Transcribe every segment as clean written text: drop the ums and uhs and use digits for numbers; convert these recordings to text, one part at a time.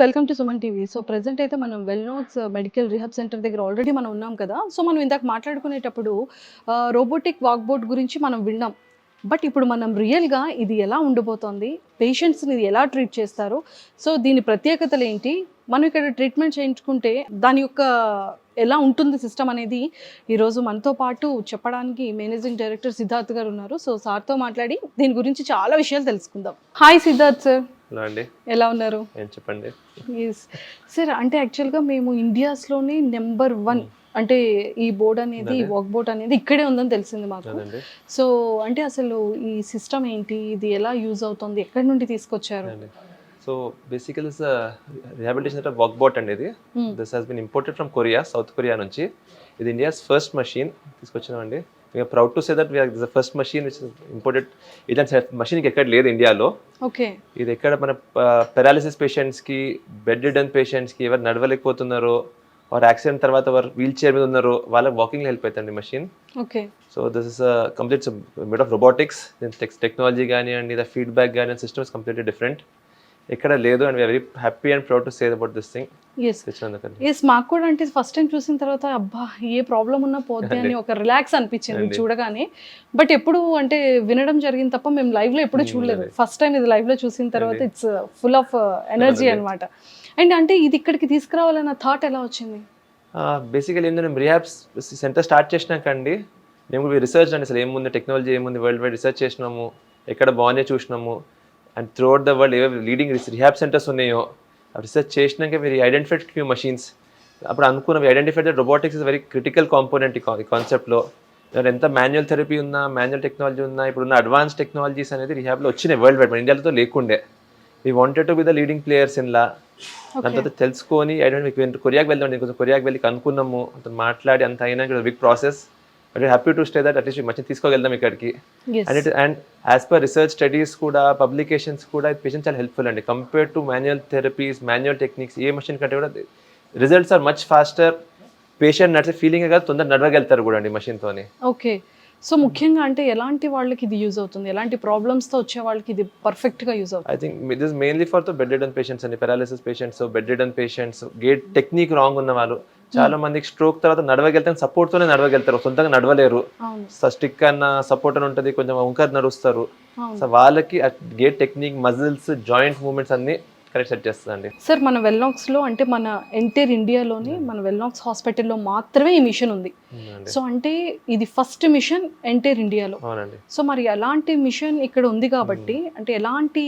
Welcome to Suman TV. So present అయితే మనం వెల్‌నోట్స్ medical rehab centre దగ్గర ఆల్రెడీ మనం ఉన్నాం కదా! సో మనం ఇందాక మాట్లాడుకునేటప్పుడు రోబోటిక్ వాక్‌బోర్డ్ గురించి మనం విన్నాం. బట్ ఇప్పుడు మనం రియల్‌గా ఇది ఎలా ఉండబోతోంది? పేషెంట్స్‌ని ఎలా ట్రీట్ చేస్తారు? సో దీని ప్రత్యేకతలేంటి? మనం ఇక్కడ ట్రీట్మెంట్ చేయించుకుంటే దాని యొక్క ఎలా ఉంటుంది సిస్టమ్ అనేది ఈరోజు మనతో పాటు చెప్పడానికి మేనేజింగ్ డైరెక్టర్ సిద్ధార్థ్ గారు ఉన్నారు. సో సార్‌తో మాట్లాడి దీని గురించి చాలా విషయాలు తెలుసుకుందాం. Hi Siddharth sir. హలో అండి. ఎలా ఉన్నారు? ఏం చెప్పండి. యెస్. సార్ అంటే యాక్చువల్‌గా మేము ఇండియాస్‌లోనే నంబర్ 1 అంటే ఈ బోర్డ్ అనేది, ఈ వాక్ బోర్డ్ అనేది ఇక్కడే ఉందని తెలిసింది మాకు. అదండి. సో అంటే అసలు ఈ సిస్టమ్ ఏంటి? ఇది ఎలా యూజ్ అవుతుంది? ఎక్కడి నుండి తీసుకొచ్చారు? అదండి. So basically it's rehabilitation centre work bot అండి ఇది. This has been imported from Korea, South Korea నుంచి. ఇది ఇండియాస్ ఫస్ట్ మషీన్ తీసుకొచ్చినామండి. We're proud to say that we're the first machine which imported. ఇలాంటి మషీన్ ఎక్కడ లేదు ఇండియాలో. ఓకే. ఇది ఎక్కడ మన పెరాలిసిస్ పేషెంట్స్కి, బెడ్ రిడన్ పేషెంట్స్కి, ఎవరు నడవలేకపోతున్నారో వారు యాక్సిడెంట్ తర్వాత వారు వీల్ చైర్ మీద ఉన్నారో వాళ్ళకి వాకింగ్లో హెల్ప్ అవుతుంది machine. Okay. So this is complete mid of robotics. Technology కానివ్వండి, ద ఫీడ్బ్యాక్ కానీ సిస్టమ్ ఇస్ కంప్లీట్లీ డిఫరెంట్. ఎక్కడ లేదు and very happy and proud to say about this thing. Yes మాకు కూడా అంటే ఫస్ట్ టైం చూసిన తర్వాత అబ్బా ఏ ప్రాబ్లం ఉన్నా పోద్ది అని ఒక రిలాక్స్ అనిపించింది చూడగానే. బట్ ఎప్పుడు అంటే వినడం జరిగింది తప్ప మేము లైవ్లో ఎప్పుడు చూడలేదు. ఫస్ట్ టైం ఇది లైవ్లో చూసిన తర్వాత ఇట్స్ ఫుల్ ఆఫ్ ఎనర్జీ అనమాట. అండ్ అంటే ఇది ఇక్కడికి తీసుకురావాలన్న థాట్ ఎలా వచ్చింది? బేసికలీ ఏంటంటే మేము రిహాబ్ సెంటర్ స్టార్ట్ చేసినాకండి మేము రీసెర్చ్ అండి అసలు ఏముంది, టెక్నాలజీ ఏముంది, వరల్డ్ వైడ్ రీసెర్చ్ చేసినాము, ఎక్కడ బాగున్నాయో చూసినాము. And through out the world ఏవో లీడింగ్ రిహాబ్ సెంటర్స్ ఉన్నాయో రీసెర్చ్ చేసినాక మీరు ఐడెంటిఫైడ్ ఫ్యూ మషీన్స్. అప్పుడు అనుకున్నాం identified that robotics is very critical component ఈ కాన్సెప్ట్లో. ఎంత మాన్యువల్ థెరపీ ఉన్నా, మాన్యువల్ టెక్నాలజీ ఉన్నా, ఇప్పుడున్న అడ్వాన్స్ టెక్నాలజీస్ అనేది రిహాబ్లో వచ్చినాయి వరల్డ్ వైడ్, మన ఇండియాలో లేకుండే. We wanted to be the leading players in-law. దాని తర్వాత తెలుసుకొని ఐడెంటిఫై కొరియాకి వెళ్దాం, కొంచెం కొరియాకి వెళ్ళి కనుక్కున్నాము, అతను మాట్లాడి అంత అయినా ఇక్కడ big process. But happy to stay that at least machine తీసుకెళ్దాం ఇక్కడికి. And as per research studies కూడా, పబ్లికేషన్స్ కూడా పేషెంట్ చాలా హెల్ప్ఫుల్ అండి. Compare to manual therapies, manual techniques ఏ మషిన్ కంటే కూడా results are much faster. Patient నడిచే ఫీలింగ్ కాదు, తొందర నడవగలుగుతారు కూడా అండి మషిన్తోని. ఓకే. సో ముఖ్యంగా అంటే ఎలాంటి వాళ్ళకి ఇది యూజ్ అవుతుంది? ఎలాంటి ప్రాబ్లమ్స్తో వచ్చే వాళ్ళకి ఇది పర్ఫెక్ట్గా యూజ్ అవుతుంది? I think this mainly for the bedridden patients అండి, paralysis patients, bedridden patients, gait technique wrong ఉన్న వాళ్ళు. చాలా మందికి స్ట్రోక్ తర్వాత నడవగలుగుతారు, సపోర్ట్తోనే నడవగలుగుతారు, సొంతంగా నడవలేరు. స్టిక్ అన్న సపోర్ట్ అని ఉంటుంది, కొంచెం వంకర్ నడుస్తారు. సో వాళ్ళకి gate technique, muscles, joint movements అన్ని కరెక్ట్ సెట్ చేస్తుందండి. సార్ మన వెల్నాక్స్లో అంటే మన ఎంటైర్ ఇండియాలోని మన వెల్నాక్స్ హాస్పిటల్లో మాత్రమే ఈ మిషన్ ఉంది. సో అంటే ఇది ఫస్ట్ మిషన్ ఎంటైర్ ఇండియాలో. అవునండి. సో మరి ఎలాంటి మిషన్ ఇక్కడ ఉంది కాబట్టి అంటే ఎలాంటి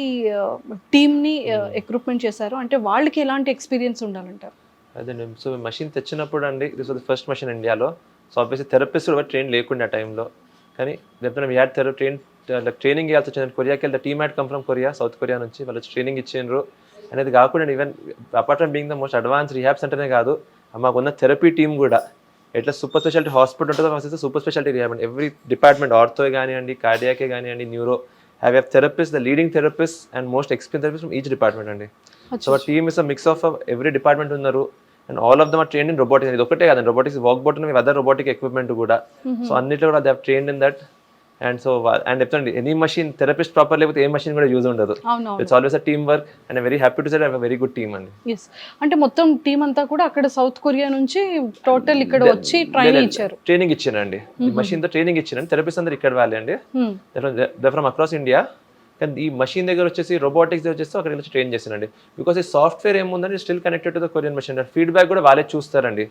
టీమ్ని ఎక్విప్మెంట్ చేశారు, అంటే వాళ్ళకి ఎలాంటి ఎక్స్పీరియన్స్ ఉండాలంటారు? అదే సో మషిన్ తెచ్చినప్పుడు అండి this was the first machine ఇండియాలో. సో ఆబ్వియస్లీ థెరపిస్ట్ కూడా ట్రైన్ లేకుండా ఆ టైంలో. కానీ ఎప్పుడైనా వీ హ్యాడ్ ట్రైనింగ్ ఇవ్వాల్సి వచ్చింది. కొరియాకి వెళ్తే team had come from Korea, South Korea నుంచి వాళ్ళు ట్రైనింగ్ ఇచ్చిండ్రు. అనేది కాకుండా even apart from being the most advance rehab సెంటర్నే కాదు, మాకున్న థెరపీ టీమ్ కూడా ఎట్లా సూపర్ స్పెషాలిటీ హాస్పిటల్ ఉంటుందో ఫస్ట్ సూపర్ స్పెషాలిటీ రిహాబ్ అండి. ఎవ్రీ డిపార్ట్మెంట్, ఆర్థో కానివ్వండి, కార్డియాకే కానివ్వండి, neuro, have therapist, the leading therapist and most experience therapist from each department అండి. సో ఆ team is a mix of every department ఉన్నారు. And all of them are trained in robotics. ఇది ఒకటే కాదండి, robotics walk bot ఉన్నాయి, other robotic equipment కూడా. So అన్నిట్లో కూడా they have trained in that. And so and చెప్తాండి ఎనీ మషిన్ థెరపిస్ట్ ప్రాపర్ లేకపోతే ఏ మషిన్ కూడా యూజ్ ఉండదు. It's always a team work and very happy to say I have a very good team అండి. yes అంటే మొత్తం team అంతా కూడా అక్కడ సౌత్ కొరియా నుంచి టోటల్ ఇక్కడ వచ్చి ట్రైనింగ్ ఇచ్చారండి. మషిన్ తో ట్రైనింగ్ ఇచ్చారండి. థెరపిస్ట్ అందరూ ఇక్కడ వాళ్ళే అండి, దే ఫ్రమ్ అక్రాస్ ఇండియా. కానీ ఈ మషిన్ దగ్గర వచ్చేసి రోబోటిక్స్ దగ్గర వచ్చేసి అక్కడ వచ్చి ట్రైన్ చేశానండి. బికాస్ ఈ సాఫ్ట్వేర్ ఏముందంటే still connected to the Korean machine. Feedback కూడా వాళ్ళే చూస్తారండి.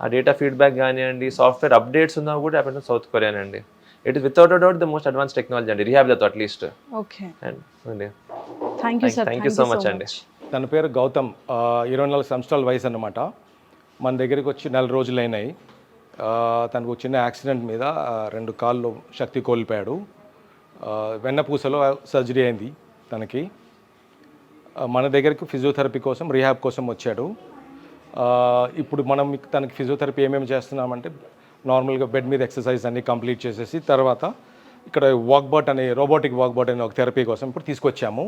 ఆ డేటా ఫీడ్బ్యాక్ కానివ్వండి, సాఫ్ట్వేర్ అప్డేట్స్ ఉన్నా కూడా హ్యాపెన్ సౌత్ కొరియా అండి. It is without a doubt the most advanced technology and rehab that at least. Okay. And thank you sir. Thank you so much అండి. తన పేరు గౌతమ్, 24 సంవత్సరాల వయసు అన్నమాట. మన దగ్గరికి వచ్చి 4 రోజులైనాయి. తనకు చిన్న యాక్సిడెంట్ మీద 2 కాళ్ళు శక్తి కోల్పోయాడు. వెన్నపూసలో సర్జరీ అయింది తనకి. మన దగ్గరికి ఫిజియోథెరపీ కోసం, రీహాబ్ కోసం వచ్చాడు. ఇప్పుడు మనం తనకి ఫిజియోథెరపీ ఏమేమి చేస్తున్నామంటే నార్మల్గా బెడ్ మీద ఎక్సర్సైజ్ అన్ని కంప్లీట్ చేసేసి తర్వాత ఇక్కడ వాక్బోట్ అనే రోబోటిక్ వాక్బోట్ అనే ఒక థెరపీ కోసం ఇప్పుడు తీసుకొచ్చాము.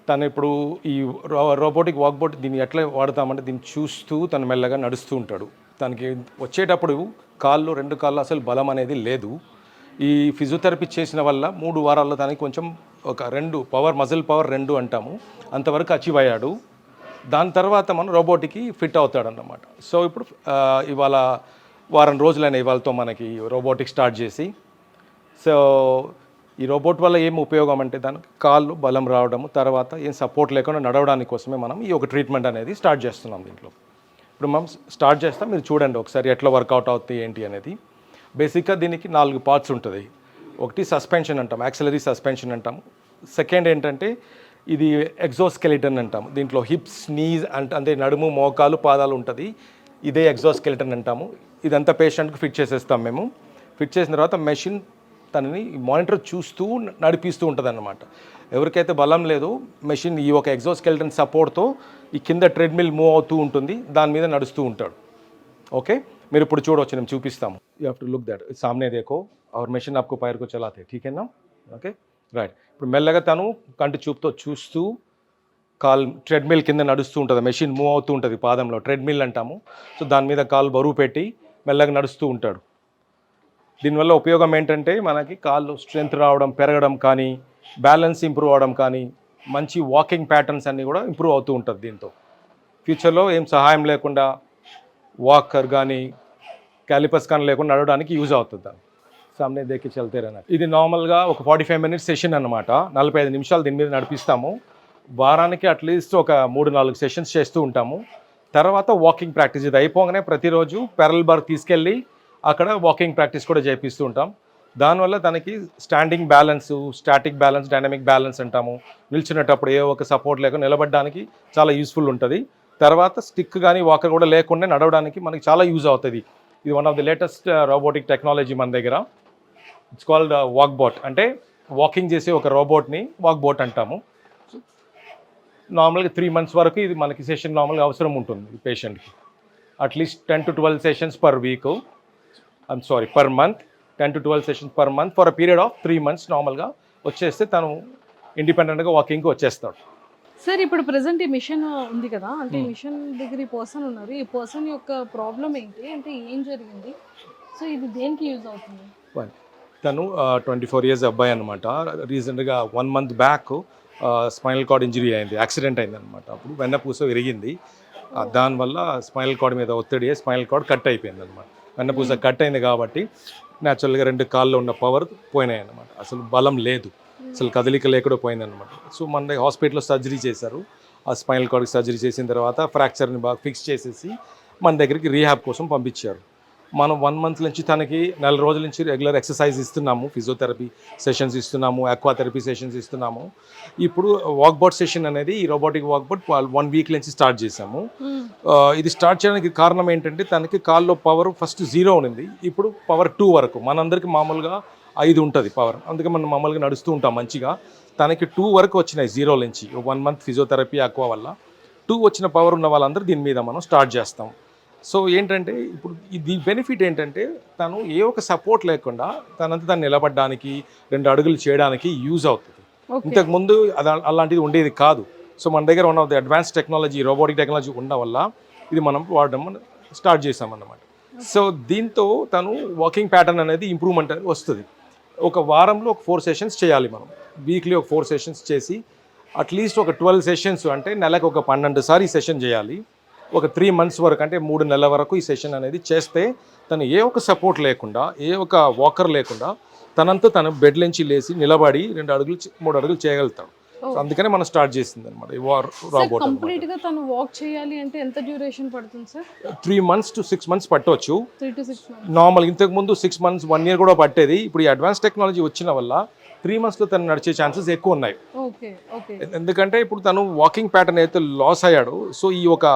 తను ఇప్పుడు ఈ రోబోటిక్ వాక్బోట్ దీన్ని ఎట్లా వాడతామంటే దీన్ని చూస్తూ తను మెల్లగా నడుస్తూ ఉంటాడు. తనకి వచ్చేటప్పుడు 2 కాళ్ళు అసలు బలం అనేది లేదు. ఈ ఫిజియోథెరపీ చేసిన వల్ల 3 వారాల్లో తనకి కొంచెం ఒక 2 పవర్, మజిల్ పవర్ 2 అంటాము, అంతవరకు అచీవ్ అయ్యాడు. దాని తర్వాత మనం రోబోట్కి ఫిట్ అవుతాడన్నమాట. సో ఇప్పుడు ఇవాళ వారం రోజులైన ఇవాళతో మనకి రోబోటిక్ స్టార్ట్ చేసి, సో ఈ రోబోట్ వల్ల ఏం ఉపయోగం అంటే దానికి కాళ్ళు బలం రావడము, తర్వాత ఏం సపోర్ట్ లేకుండా నడవడానికి కోసమే మనం ఈ ఒక ట్రీట్మెంట్ అనేది స్టార్ట్ చేస్తున్నాం దీంట్లో. ఇప్పుడు మనం స్టార్ట్ చేస్తాం, మీరు చూడండి ఒకసారి ఎట్లా వర్కౌట్ అవుతుంది ఏంటి అనేది. బేసిక్గా దీనికి 4 పార్ట్స్ ఉంటుంది. ఒకటి సస్పెన్షన్ అంటాం, యాక్సిలరీ సస్పెన్షన్ అంటాం. సెకండ్ ఏంటంటే ఇది ఎగ్జోస్కెలిటన్ అంటాము. దీంట్లో హిప్స్, నీస్ అంటే నడుము, మోకాలు, పాదాలు ఉంటుంది. ఇదే ఎగ్జోస్కెలిటన్ అంటాము. ఇదంతా పేషెంట్కి ఫిట్ చేసేస్తాం మేము. ఫిట్ చేసిన తర్వాత మెషిన్ తనని మానిటర్ చూస్తూ నడిపిస్తూ ఉంటుంది అన్నమాట. ఎవరికైతే బలం లేదు, మెషిన్ ఈ ఒక ఎగ్జోస్కెలిటన్ సపోర్ట్తో ఈ కింద ట్రెడ్మిల్ మూవ్ అవుతూ ఉంటుంది, దాని మీద నడుస్తూ ఉంటాడు. ఓకే, మీరు ఇప్పుడు చూడవచ్చు, నేను చూపిస్తాము. You have to look that సామ్నే దేకో और మెషిన్ आपको पैर को चलाते ठीक है ना. Okay right. ఇప్పుడు మెల్లగా తను కంటి చూపుతో చూస్తూ కాల్ ట్రెడ్మిల్ కింద నడుస్తూ ఉంటుంది. మెషిన్ మూవ్ అవుతూ ఉంటుంది పాదంలో, ట్రెడ్మిల్ అంటాము. సో దాని మీద కాలు బరువు పెట్టి మెల్లగా నడుస్తూ ఉంటాడు. దీనివల్ల ఉపయోగం ఏంటంటే మనకి కాళ్ళు స్ట్రెంత్ రావడం, పెరగడం కానీ, బ్యాలెన్స్ ఇంప్రూవ్ అవడం కానీ, మంచి వాకింగ్ ప్యాటర్న్స్ అన్నీ కూడా ఇంప్రూవ్ అవుతూ ఉంటుంది దీంతో. ఫ్యూచర్లో ఏం సహాయం లేకుండా వాకర్ కానీ క్యాలిపర్స్ కానీ లేకుండా నడవడానికి యూజ్ అవుతుంది. దాన్ని సామ్నే దేకి చల్తే रहना. ఇది నార్మల్గా ఒక 45 మినిట్స్ సెషన్ అనమాట. 45 నిమిషాలు దీని మీద నడిపిస్తాము. వారానికి అట్లీస్ట్ ఒక 3-4 సెషన్స్ చేస్తూ ఉంటాము. తర్వాత వాకింగ్ ప్రాక్టీస్, ఇది అయిపోగానే ప్రతిరోజు ప్యారల్ బార్ తీసుకెళ్ళి అక్కడ వాకింగ్ ప్రాక్టీస్ కూడా చేపిస్తూ ఉంటాం. దానివల్ల తనకి standing balance, static balance, dynamic balance అంటాము. నిల్చునేటప్పుడు ఏ ఒక సపోర్ట్ లేకుండా నిలబడడానికి చాలా యూస్ఫుల్ ఉంటుంది. తర్వాత స్టిక్ కానీ వాకర్ కూడా లేకుండా నడవడానికి మనకి చాలా యూజ్ అవుతుంది. ఇది one of the latest robotic technology మన దగ్గర. It's called Walkbot. అంటే వాకింగ్ చేసే ఒక రోబోట్ని వాక్బోట్ అంటాము. నార్మల్గా 3 months వరకు ఇది మనకి సెషన్ నార్మల్గా అవసరం ఉంటుంది పేషెంట్కి. At least 10 to 12 sessions per week, per month. 10 to 12 sessions per month for a period of 3 months నార్మల్గా వచ్చేస్తే తను ఇండిపెండెంట్గా వాకింగ్కి వచ్చేస్తాడు. సార్ ఇప్పుడు ప్రెసెంట్ ఈ మిషన్ ఉంది కదా, అంటే ఈ మిషన్ దగ్గర ఈ పర్సన్ ఉన్నారు, ఈ పర్సన్ యొక్క ప్రాబ్లం ఏంటి, అంటే ఏం జరిగింది, సో ఇది దేనికి యూజ్ అవుతుంది? తను 24 years అబ్బాయి అనమాట. రీసెంట్గా 1 month back spinal cord injury అయింది, యాక్సిడెంట్ అయింది అనమాట. అప్పుడు వెన్నపూస విరిగింది. దానివల్ల స్పైనల్ కార్డ్ మీద ఒత్తిడి, స్పైనల్ కార్డ్ కట్ అయిపోయింది అనమాట. వెన్నపూస కట్ అయింది కాబట్టి న్యాచురల్గా 2 కాళ్ళు ఉన్న పవర్ పోయినాయి అనమాట. అసలు బలం లేదు, అసలు కదలిక లేకుండా పోయిందనమాట. సో మన హాస్పిటల్లో సర్జరీ చేశారు. ఆ స్పైనల్ కార్డ్కి సర్జరీ చేసిన తర్వాత ఫ్రాక్చర్ని బాగా ఫిక్స్ చేసేసి మన దగ్గరికి రీహాబ్ కోసం పంపించారు. మనం 1 month నుంచి తనకి 4 రోజుల నుంచి రెగ్యులర్ ఎక్సర్సైజ్ ఇస్తున్నాము, ఫిజియోథెరపీ సెషన్స్ ఇస్తున్నాము, అక్వాథెరపీ సెషన్స్ ఇస్తున్నాము. ఇప్పుడు వాక్బోట్ సెషన్ అనేది, ఈ రోబోటిక్ వాక్బోట్ 1 week నుంచి స్టార్ట్ చేసాము. ఇది స్టార్ట్ చేయడానికి కారణం ఏంటంటే తనకి కాల్లో పవర్ ఫస్ట్ 0 ఉంది, ఇప్పుడు పవర్ 2 వరకు. మనందరికీ మామూలుగా 5 ఉంటుంది పవర్, అందుకే మనం మామూలుగా నడుస్తూ ఉంటాం మంచిగా. తనకి 2 వరకు వచ్చినాయి 0 నుంచి. 1 month ఫిజియోథెరపీ అక్వా వల్ల 2 వచ్చిన పవర్ ఉన్న వాళ్ళందరూ దీని మీద మనం స్టార్ట్ చేస్తాం. సో ఏంటంటే ఇప్పుడు ఇది బెనిఫిట్ ఏంటంటే తను ఏ ఒక సపోర్ట్ లేకుండా తనంతా తను నిలబడడానికి, 2 అడుగులు చేయడానికి యూజ్ అవుతుంది. ఇంతకుముందు అలాంటిది ఉండేది కాదు. సో మన దగ్గర one of the advance technology, robotic technology ఉండడం వల్ల ఇది మనం వాడడం స్టార్ట్ చేసామన్నమాట. సో దీంతో తను వాకింగ్ ప్యాటర్న్ అనేది ఇంప్రూవ్మెంట్ అనేది వస్తుంది. ఒక వారంలో ఒక 4 సెషన్స్ చేయాలి మనం. వీక్లీ ఒక 4 సెషన్స్ చేసి అట్లీస్ట్ ఒక 12 సెషన్స్, అంటే నెలకు ఒక 12 సార్లు ఈ సెషన్ చేయాలి. ఒక 3 months వరకు, అంటే 3 నెలల వరకు ఈ సెషన్ అనేది చేస్తే తను ఏ ఒక సపోర్ట్ లేకుండా, ఏ ఒక వాకర్ లేకుండా తనంతా తను బెడ్ నుంచి లేచి నిలబడి 2 అడుగులు 3 అడుగులు చేయగలుగుతాడు. అందుకనే మనం స్టార్ట్ చేసింది అనమాట ఈ రోబోట్. కంప్లీట్ గా తను వాక్ చేయాలి అంటే ఎంత డ్యూరేషన్ పడుతుంది సార్? 3 months to 6 months పట్టవచ్చు. 3 to 6 months. నార్మల్ ఇంతకు ముందు 6 months 1 year కూడా పట్టేది. ఇప్పుడు ఈ అడ్వాన్స్ టెక్నాలజీ వచ్చిన వల్ల 3 monthsలో తను నడిచే ఛాన్సెస్ ఎక్కువ ఉన్నాయి. ఎందుకంటే ఇప్పుడు తను వాకింగ్ ప్యాటర్న్ అయితే లాస్ అయ్యాడు. సో ఈ ఒక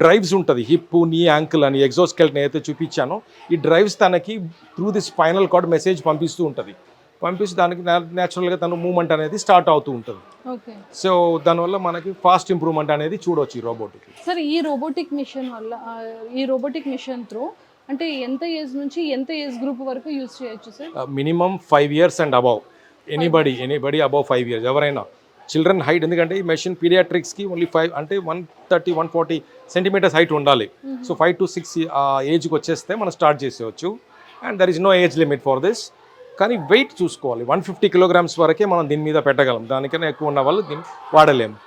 డ్రైవ్స్ ఉంటుంది, హిప్, నీ, యాంకిల్ అని ఎగ్జోస్కెల్టన్ అయితే చూపించానో, ఈ డ్రైవ్స్ తనకి through the spinal cord message పంపిస్తూ ఉంటుంది. పంపిస్తే దానికి న్యాచురల్గా తను మూమెంట్ అనేది స్టార్ట్ అవుతూ ఉంటుంది. సో దానివల్ల మనకి ఫాస్ట్ ఇంప్రూవ్మెంట్ అనేది చూడవచ్చు ఈ రోబోటిక్. సార్ ఈ రోబోటిక్ మిషన్ వల్ల, ఈ రోబోటిక్ మిషన్ త్రూ అంటే ఎంత ఏజ్ నుంచి ఎంత ఏజ్ గ్రూప్ వరకు యూజ్ చేయొచ్చు sir? Minimum 5 years and above. Anybody above 5 years ఎవరైనా. చిల్డ్రన్ హైట్, ఎందుకంటే ఈ మెషిన్ పీడియాట్రిక్స్కి ఓన్లీ 5 అంటే 130-140 centimeters హైట్ ఉండాలి. సో 5 to 6 ఏజ్కి వచ్చేస్తే మనం స్టార్ట్ చేసేవచ్చు. And there is no age limit for this. కానీ వెయిట్ చూసుకోవాలి, 150 kilograms వరకే మనం దీని మీద పెట్టగలం. దానికన్నా ఎక్కువ ఉన్న వాళ్ళు దీన్ని వాడలేము.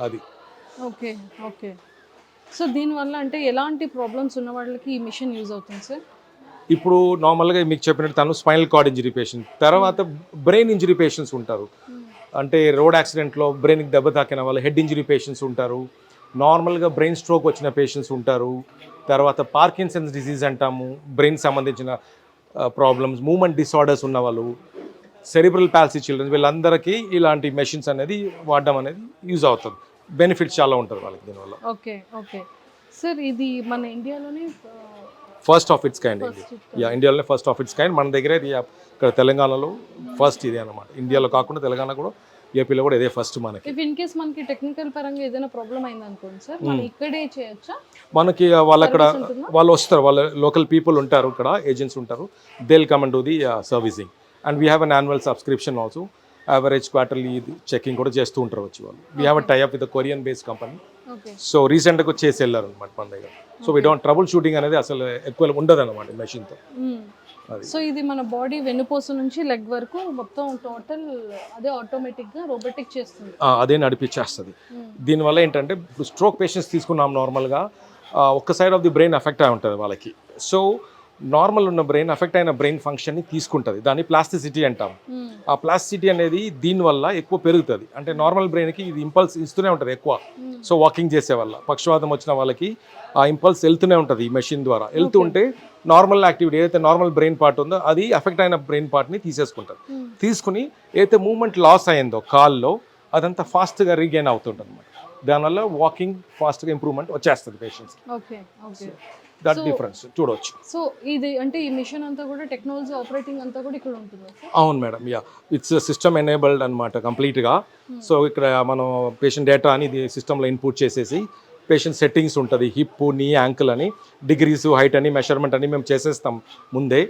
అది ఓకే. ఓకే. సో దీనివల్ల అంటే ఎలాంటి ప్రాబ్లమ్స్ ఉన్న వాళ్ళకి ఈ మిషన్ యూజ్ అవుతుంది సార్? ఇప్పుడు నార్మల్గా మీకు చెప్పినట్టు తను స్పైనల్ కార్డ్ ఇంజరీ పేషెంట్, తర్వాత బ్రెయిన్ ఇంజరీ పేషెంట్స్ ఉంటారు. అంటే రోడ్ యాక్సిడెంట్లో బ్రెయిన్కి దెబ్బ తాకిన వాళ్ళు, హెడ్ ఇంజరీ పేషెంట్స్ ఉంటారు, నార్మల్గా బ్రెయిన్ స్ట్రోక్ వచ్చిన పేషెంట్స్ ఉంటారు, తర్వాత పార్కిన్సన్స్ డిసీజ్ అంటాము, బ్రెయిన్ సంబంధించిన ప్రాబ్లమ్స్, మూమెంట్ డిసార్డర్స్ ఉన్న వాళ్ళు, సెరిబ్రల్ పాల్సీ చిల్డ్రన్స్, వీళ్ళందరికీ ఇలాంటి మెషిన్స్ అనేది వాడడం అనేది యూజ్ అవుతుంది. బెనిఫిట్స్ చాలా ఉంటుంది వాళ్ళకి దీనివల్ల. ఓకే. ఓకే. సార్ ఇది మన ఇండియాలోనే ఫస్ట్ ఆఫ్ ఇట్స్ కైండ్ ఇది. ఇండియాలోనే ఫస్ట్ ఆఫ్ ఇట్స్ కైండ్. మన దగ్గర ఇది ఇక్కడ తెలంగాణలో ఫస్ట్ ఇది అనమాట. ఇండియాలో కాకుండా తెలంగాణ కూడా, ఏపీలో కూడా ఇదే ఫస్ట్ మనకి. ఇఫ్ ఇన్ కేస్ మనకి టెక్నికల్ పరంగా ఏదైనా ప్రాబ్లం అయింది అనుకోండి సార్, మనం ఇక్కడే చేయొచ్చా? మనకి వాళ్ళు అక్కడ వాళ్ళు వస్తారు, వాళ్ళ లోకల్ పీపుల్ ఉంటారు, ఇక్కడ ఏజెంట్స్ ఉంటారు, they will come and do the servicing. And we have an annual subscription also. Average quarterly checking కూడా చేస్తూ ఉంటారు వచ్చి వాళ్ళు. We have a tie up with Korean based company. Okay. So రీసెంట్గా చేసి వెళ్ళారు అనమాట మన దగ్గర. So we don't trouble shooting అనేది అసలు ఎక్కువ ఉండదు అనమాట మెషిన్తో. సో ఇది మన బాడీ వెన్నుపూస నుంచి లెగ్ వరకు మొత్తం టోటల్ అదే ఆటోమేటిక్గా రోబోటిక్ చేస్తుంది. అదే నడిపించేస్తుంది. దీనివల్ల ఏంటంటే ఇప్పుడు స్ట్రోక్ పేషెంట్స్ తీసుకున్నాం నార్మల్గా, ఒక్క side of the brain affect అయి ఉంటుంది వాళ్ళకి. సో నార్మల్ ఉన్న బ్రెయిన్ అఫెక్ట్ అయిన బ్రెయిన్ ఫంక్షన్ని తీసుకుంటుంది, దాన్ని ప్లాస్టిసిటీ అంటాం. ఆ ప్లాస్టిసిటీ అనేది దీనివల్ల ఎక్కువ పెరుగుతుంది. అంటే నార్మల్ బ్రెయిన్కి ఇది ఇంపల్స్ ఇస్తూనే ఉంటుంది ఎక్కువ. సో వాకింగ్ చేసే వల్ల, పక్షవాతం వచ్చిన వాళ్ళకి ఆ ఇంపల్స్ వెళ్తూనే ఉంటుంది ఈ మెషిన్ ద్వారా. వెళ్తూ ఉంటే నార్మల్ యాక్టివిటీ ఏదైతే నార్మల్ బ్రెయిన్ పార్ట్ ఉందో అది అఫెక్ట్ అయిన బ్రెయిన్ పార్ట్ని తీసేసుకుంటుంది. తీసుకుని ఏదైతే మూమెంట్ లాస్ అయిందో కాల్లో అదంతా ఫాస్ట్గా రీగెయిన్ అవుతుంటుంది అనమాట. దానివల్ల వాకింగ్ ఫాస్ట్గా ఇంప్రూవ్మెంట్ వచ్చేస్తుంది పేషెంట్స్కి. ఓకే. ఓకే. దట్ డిఫరెన్స్ చూడవచ్చు. సో ఇది అంటే ఈ మిషన్ అంతా కూడా టెక్నాలజీ ఆపరేటింగ్ అంతా కూడా ఇక్కడ ఉంటుంది సార్? అవును madam, yeah, it's system enabled అనమాట కంప్లీట్గా. సో ఇక్కడ మనం పేషెంట్ డేటా అని ఇది సిస్టంలో ఇన్పుట్ చేసేసి, పేషెంట్ సెట్టింగ్స్ ఉంటుంది, హిప్, నీ, యాంకిల్ అని, డిగ్రీస్, హైట్ అని, మెషర్మెంట్ అని మేము చేసేస్తాం ముందే.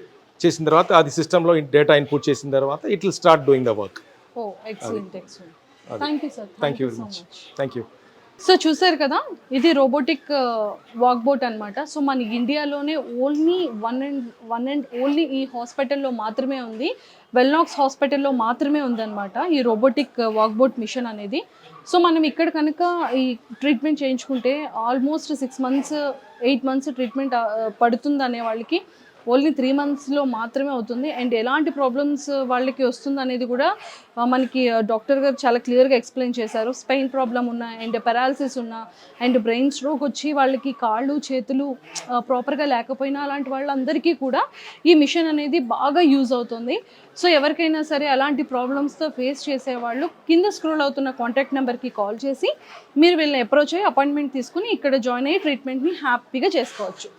చేసిన తర్వాత అది సిస్టంలో డేటా ఇన్పుట్ చేసిన తర్వాత it will start doing the work. Oh excellent. Excellent. Thank you sir. Thank you very much. Thank you. So చూసారు కదా, ఇది రోబోటిక్ వాక్ బోట్ అనమాట. సో మన ఇండియాలోనే ఓన్లీ వన్ అండ్ ఓన్లీ ఈ హాస్పిటల్లో మాత్రమే ఉంది, వెల్నాక్స్ హాస్పిటల్లో మాత్రమే ఉందన్నమాట ఈ రోబోటిక్ వాక్ బోట్ మిషన్ అనేది. సో మనం ఇక్కడ కనుక ఈ ట్రీట్మెంట్ చేయించుకుంటే ఆల్మోస్ట్ 6 months 8 months ట్రీట్మెంట్ పడుతుంది అనే వాళ్ళకి ఓన్లీ 3 monthsలో మాత్రమే అవుతుంది. అండ్ ఎలాంటి ప్రాబ్లమ్స్ వాళ్ళకి వస్తుంది అనేది కూడా మనకి డాక్టర్ గారు చాలా క్లియర్గా ఎక్స్ప్లెయిన్ చేశారు. స్పైన్ ప్రాబ్లం ఉన్న, అండ్ పెరాలసిస్ ఉన్న, అండ్ బ్రెయిన్ స్ట్రోక్ వచ్చి వాళ్ళకి కాళ్ళు చేతులు ప్రాపర్గా లేకపోయినా అలాంటి వాళ్ళందరికీ కూడా ఈ మిషన్ అనేది బాగా యూజ్ అవుతుంది. సో ఎవరికైనా సరే అలాంటి ప్రాబ్లమ్స్తో ఫేస్ చేసేవాళ్ళు కింద స్క్రోల్ అవుతున్న కాంటాక్ట్ నెంబర్కి కాల్ చేసి మీరు వీళ్ళని అప్రోచ్ అయ్యి అపాయింట్మెంట్ తీసుకుని ఇక్కడ జాయిన్ అయ్యి ట్రీట్మెంట్ని హ్యాపీగా చేసుకోవచ్చు.